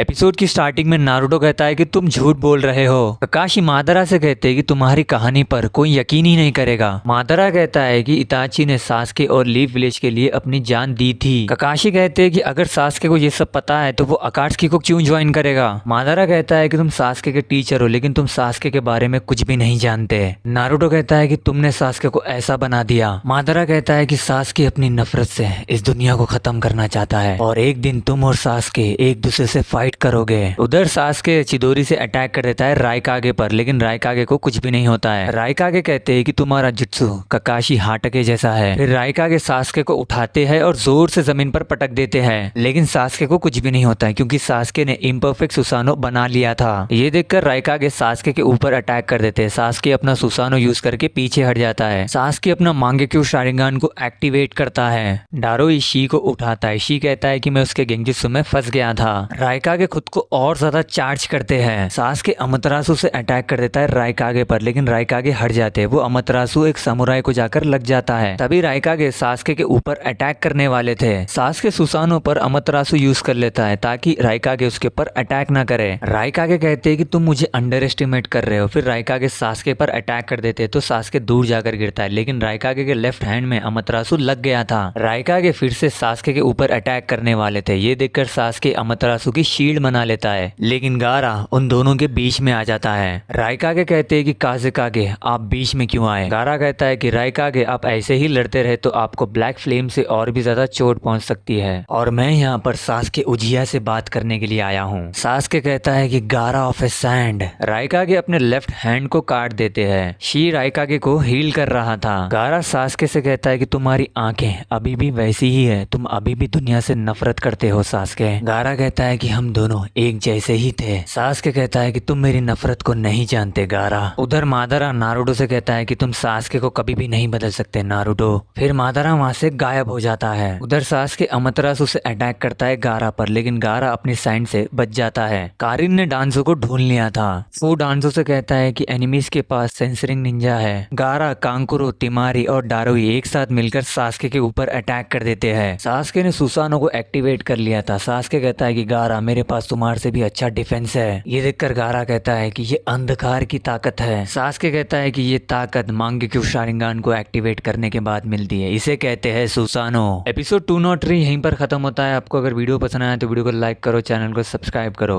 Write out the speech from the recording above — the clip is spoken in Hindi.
एपिसोड की स्टार्टिंग में नारुतो कहता है कि तुम झूठ बोल रहे हो। ककाशी मादरा से कहते हैं कि तुम्हारी कहानी पर कोई यकीन ही नहीं करेगा। मादरा कहता है कि इताची ने सास्के और लीफ विलेज के लिए अपनी जान दी थी। ककाशी कहते हैं कि अगर सास्के को ये सब पता है तो वो अकात्सुकी को क्यों ज्वाइन करेगा। मादरा कहता है कि तुम सास्के के टीचर हो लेकिन तुम सास्के के बारे में कुछ भी नहीं जानते। नारुतो कहता है कि तुमने सास्के को ऐसा बना दिया। मादरा कहता है कि सास्के अपनी नफरत से इस दुनिया को खत्म करना चाहता है और एक दिन तुम और सास्के एक दूसरे से फाइट करोगे। उधर सास्के चिदोरी से अटैक कर देता है राइकागे पर, लेकिन राइकागे को कुछ भी नहीं होता है। राइकागे कहते हैं कि तुम्हारा जुत्सु ककाशी हाटके जैसा है। फिर राइकागे सास्के को उठाते हैं और जोर से जमीन पर पटक देते हैं, लेकिन सास्के को कुछ भी नहीं होता है क्योंकि सास्के ने इम्परफेक्ट सुसानो बना लिया था। ये देखकर राइकागे सास्के के ऊपर अटैक कर देते हैं। सास्के अपना सुसानो यूज करके पीछे हट जाता है। सास्के अपना मांगेक्यू शारिंगान को एक्टिवेट करता है। डारोई शी को उठाता है। शी कहता है कि मैं उसके गेंजुत्सु में फंस गया था। राइकागे खुद को और ज्यादा चार्ज करते हैं। सास्के अमतरासु से अटैक कर देता है राइकागे पर, लेकिन राइकागे हट जाते हैं। वो अमतरासु एक समुराई को जाकर लग जाता है। तभी राइकागे सास्के के ऊपर अटैक करने वाले थे। सास्के सुसानो पर अमतरासु यूज कर लेता है ताकि राइकागे उसके ऊपर अटैक ना करे। राइकागे कहते हैं कि तुम मुझे अंडर एस्टिमेट कर रहे हो। फिर राइकागे सास्के पर अटैक कर देते हैं तो सास्के दूर जाकर गिरता है, लेकिन राइकागे के लेफ्ट हैंड में अमतरासु लग गया था। राइकागे फिर से सास्के के ऊपर अटैक करने वाले थे। ये देखकर सास्के अमतरासु की शील्ड बना लेता है, लेकिन गारा उन दोनों के बीच में आ जाता है। राइकागे कहते हैं कि काज़ेकागे आप बीच में क्यों आए। गारा कहता है कि राइकागे आप ऐसे ही लड़ते रहे तो आपको ब्लैक फ्लेम से और भी ज्यादा चोट पहुंच सकती है और मैं यहाँ पर सास्के उजिया से बात करने के लिए आया हूँ। सास्के कहता है कि गारा ऑफ ए सैंड। राइकागे अपने लेफ्ट हैंड को काट देते हैं। शी राइकागे को हील कर रहा था। गारा सास्के से कहता है कि तुम्हारी आंखें अभी भी वैसी ही है, तुम अभी भी दुनिया से नफरत करते हो सास्के। गारा कहता है कि हम दोनों एक जैसे ही थे। सास्के कहता है कि तुम मेरी नफरत को नहीं जानते गारा। उधर मादरा नारुतो से कहता है कि तुम सास्के को कभी भी नहीं बदल सकते नारुतो। फिर मादरा वहां से गायब हो जाता है। उधर सास्के अमतरासु से अटैक करता है गारा पर, लेकिन गारा अपनी साइड से बच जाता है। कारिन ने डांसो को ढूंढ लिया था। वो डांसो से कहता है कि एनिमीज के पास सेंसरिंग निंजा है। गारा, कांकुरो, तिमारी और डारोई एक साथ मिलकर सास्के के ऊपर अटैक कर देते हैं। सास्के ने सुसानो को एक्टिवेट कर लिया था। सास्के कहता है कि गारा मेरे पास तुम्हारे से भी अच्छा डिफेंस है। ये देखकर गारा कहता है कि ये अंधकार की ताकत है। सास्के कहता है कि ये ताकत मांगेक्यू शारिंगान को एक्टिवेट करने के बाद मिलती है। इसे कहते हैं सुसानो। एपिसोड 203 यहीं पर खत्म होता है। आपको अगर वीडियो पसंद आया तो वीडियो को लाइक करो, चैनल को सब्सक्राइब करो।